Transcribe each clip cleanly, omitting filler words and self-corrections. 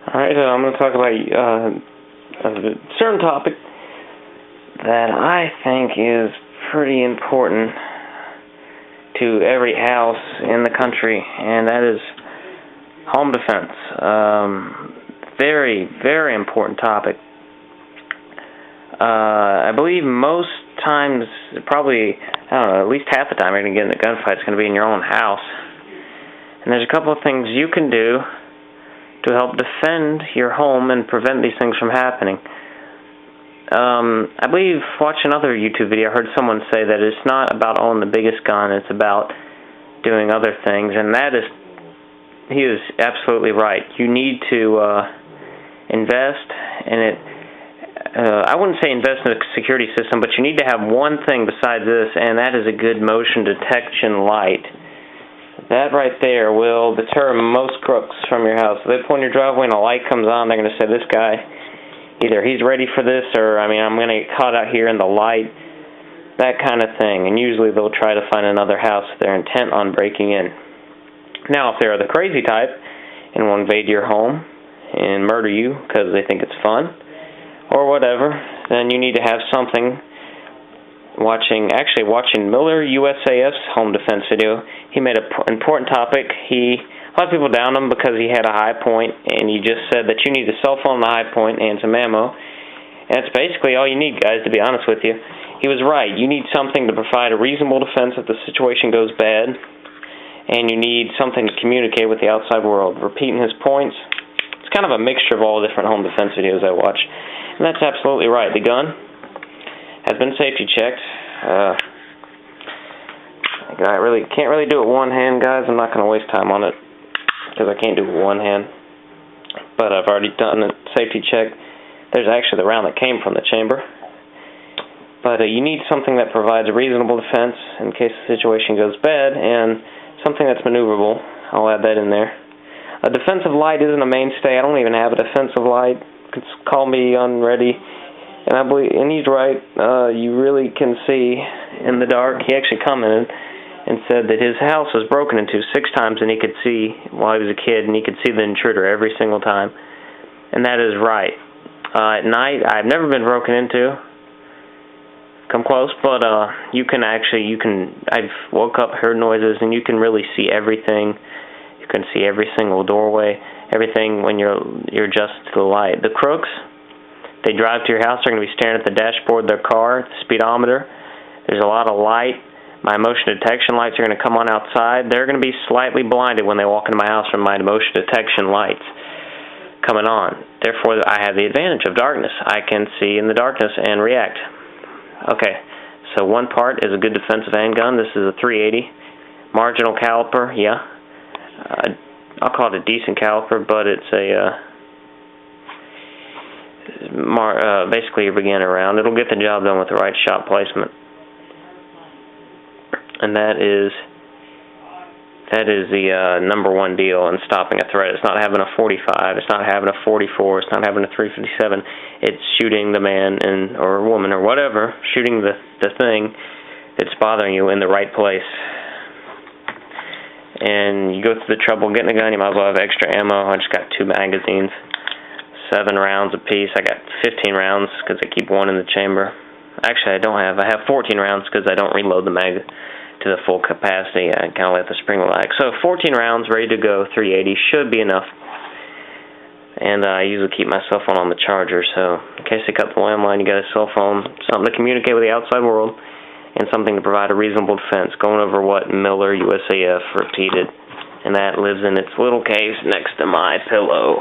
Alright, I'm going to talk about a certain topic that I think is pretty important to every house in the country, and that is home defense. Very, very important topic. I believe most times, probably, I don't know, at least half the time you're going to get in a gunfight, it's going to be in your own house. And there's a couple of things you can do to help defend your home and prevent these things from happening. I believe, watching another YouTube video, I heard someone say that it's not about owning the biggest gun, it's about doing other things, and he is absolutely right. You need to invest in it. I wouldn't say invest in a security system, but you need to have one thing besides this, and that is a good motion detection light. That right there will deter most crooks from your house. If they pull in your driveway and a light comes on, they're going to say, this guy, either he's ready for this, or, I'm going to get caught out here in the light, that kind of thing. And usually they'll try to find another house if they're intent on breaking in. Now, if they're the crazy type and will invade your home and murder you because they think it's fun, or whatever, then you need to have something. Watching Miller USAF's home defense video, he made an important topic. A lot of people downed him because he had a high point, and he just said that you need a cell phone, the high point, and some ammo. And that's basically all you need, guys, to be honest with you. He was right. You need something to provide a reasonable defense if the situation goes bad, and you need something to communicate with the outside world. Repeating his points, it's kind of a mixture of all the different home defense videos I watch. And that's absolutely right. The gun has been safety checked. I can't really do it one hand, guys. I'm not going to waste time on it because I can't do it with one hand. But I've already done a safety check. There's actually the round that came from the chamber. But you need something that provides a reasonable defense in case the situation goes bad, and something that's maneuverable. I'll add that in there. A defensive light isn't a mainstay. I don't even have a defensive light. You can call me unready. And I believe, and he's right, you really can see in the dark. He actually commented and said that his house was broken into 6 times, and he could see while he was a kid, and he could see the intruder every single time. And that is right. At night, I've never been broken into. Come close, but I've woke up, heard noises, and you can really see everything. You can see every single doorway, everything when you're adjusted to the light. The crooks, they drive to your house, they're going to be staring at the dashboard of their car, the speedometer. There's a lot of light. My motion detection lights are going to come on outside. They're going to be slightly blinded when they walk into my house from my motion detection lights coming on. Therefore, I have the advantage of darkness. I can see in the darkness and react. Okay, so one part is a good defensive handgun. This is a .380. Marginal caliper, yeah. I'll call it a decent caliper, but it's basically a beginner round. It'll get the job done with the right shot placement. And that is the number one deal in stopping a threat. It's not having a 45, it's not having a 44, it's not having a .357. It's shooting the man or woman or whatever, shooting the thing that's bothering you in the right place. And you go through the trouble getting a gun, you might as well have extra ammo. I just got 2 magazines, 7 rounds apiece. I got 15 rounds because I keep one in the chamber. Actually, I have 14 rounds because I don't reload the mag to the full capacity. I kind of let the spring relax. So 14 rounds ready to go, .380 should be enough. And I usually keep my cell phone on the charger, so in case they cut the landline, you got a cell phone, something to communicate with the outside world, and something to provide a reasonable defense, going over what Miller USAF repeated. And that lives in its little case next to my pillow.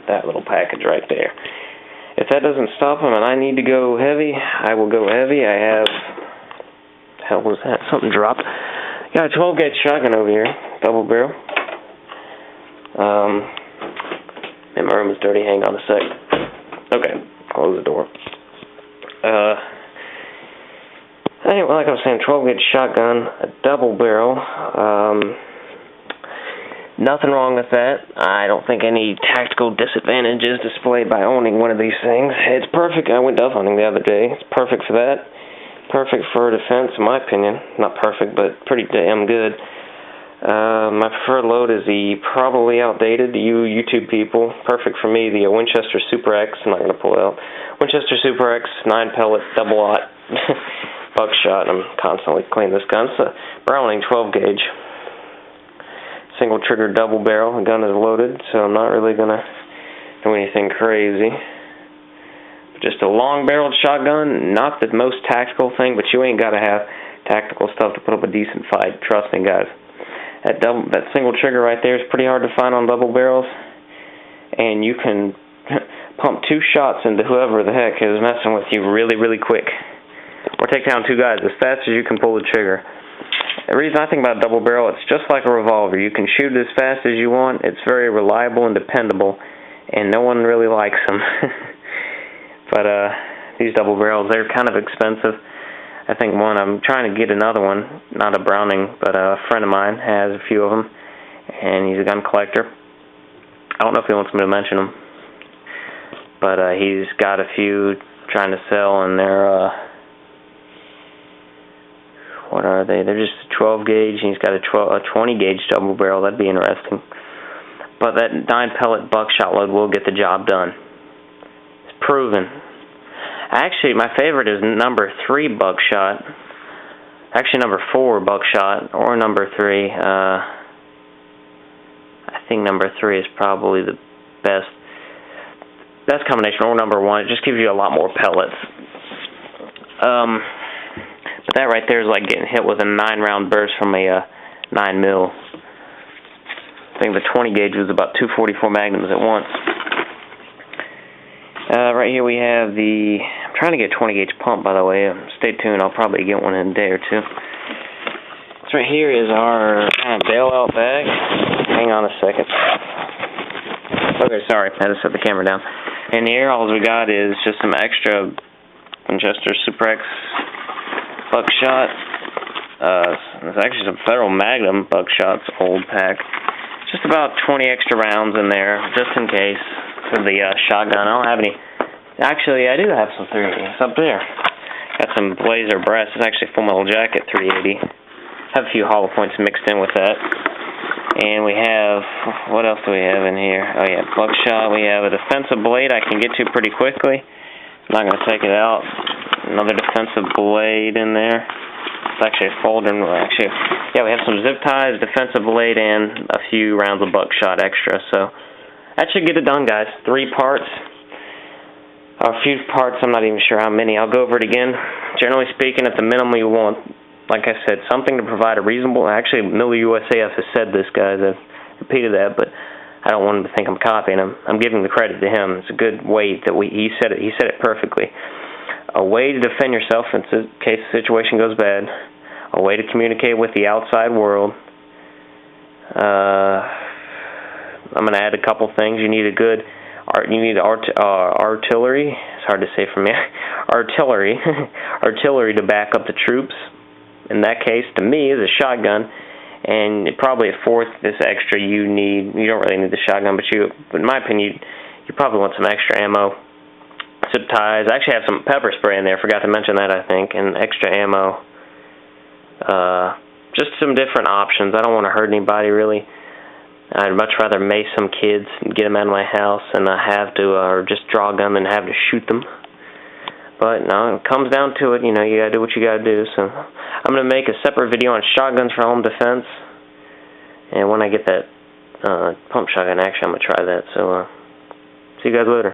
That little package right there. If that doesn't stop him and I need to go heavy, I will go heavy. I have... hell was that? Something dropped. Got a 12-gauge shotgun over here, double barrel. And my room is dirty. Hang on a sec. Okay, close the door. Anyway, like I was saying, 12-gauge shotgun, a double barrel. Nothing wrong with that. I don't think any tactical disadvantage is displayed by owning one of these things. It's perfect. I went dove hunting the other day. It's perfect for that. Perfect for defense, in my opinion. Not perfect, but pretty damn good. My preferred load is the probably outdated to you YouTube people. Perfect for me, the Winchester Super X. I'm not going to pull it out. Winchester Super X 9 pellet double-aught buckshot. I'm constantly cleaning this gun. It's a Browning 12 gauge. Single trigger double barrel. The gun is loaded, so I'm not really going to do anything crazy. Just a long-barreled shotgun, not the most tactical thing, but you ain't got to have tactical stuff to put up a decent fight. Trust me, guys. That single trigger right there is pretty hard to find on double barrels, and you can pump 2 shots into whoever the heck is messing with you really, really quick, or take down 2 guys as fast as you can pull the trigger. The reason I think about double barrel, it's just like a revolver. You can shoot it as fast as you want. It's very reliable and dependable, and no one really likes them. But these double barrels, they're kind of expensive. I think I'm trying to get another one, not a Browning, but a friend of mine has a few of them, and he's a gun collector. I don't know if he wants me to mention them, but he's got a few trying to sell, and they're, what are they? They're just a 12 gauge, and he's got a 20 gauge double barrel. That'd be interesting. But that 9 pellet buckshot load will get the job done. It's proven. Actually, my favorite is number 3 buckshot. Actually, number 4 buckshot, or number 3. I think number 3 is probably the best combination, or number 1. It just gives you a lot more pellets. But that right there is like getting hit with a 9-round burst from a 9mm. I think the 20 gauge was about 244 magnums at once. Right here we have the, I'm trying to get a 20 gauge pump, by the way. Stay tuned, I'll probably get one in a day or two. So right here is our bailout bag. Hang on a second. Okay, sorry, I had to set the camera down. And here all we got is just some extra Winchester Super X buckshot. There's actually some Federal Magnum buckshots, old pack. Just about 20 extra rounds in there, just in case, for the shotgun. I don't have any. Actually, I do have some 380. It's up there. Got some Blazer brass. It's actually Full Metal Jacket 380. Have a few hollow points mixed in with that. And we have, what else do we have in here? Oh yeah, buckshot. We have a defensive blade I can get to pretty quickly. I'm not going to take it out. Another defensive blade in there. It's actually a folder. Actually, yeah, we have some zip ties, defensive blade, and a few rounds of buckshot extra. So that should get it done, guys. 3 parts. A few parts, I'm not even sure how many. I'll go over it again. Generally speaking, at the minimum you want, like I said, something to provide a reasonable, actually, Miller USAF has said this, guys. I've repeated that, but I don't want him to think I'm copying him. I'm giving the credit to him. It's a good way that he said it. He said it perfectly. A way to defend yourself in case the situation goes bad. A way to communicate with the outside world. I'm going to add a couple things. You need artillery. It's hard to say for me. Artillery to back up the troops. In that case, to me, is a shotgun. And probably at 4th, this extra you don't really need the shotgun, but in my opinion, you probably want some extra ammo. Zip ties. I actually have some pepper spray in there. Forgot to mention that, I think. And extra ammo. Just some different options. I don't want to hurt anybody, really. I'd much rather mace some kids and get them out of my house and or just draw a gun than have to shoot them. But no, it comes down to it. You gotta do what you gotta do. So I'm gonna make a separate video on shotguns for home defense. And when I get that pump shotgun, actually, I'm gonna try that. So see you guys later.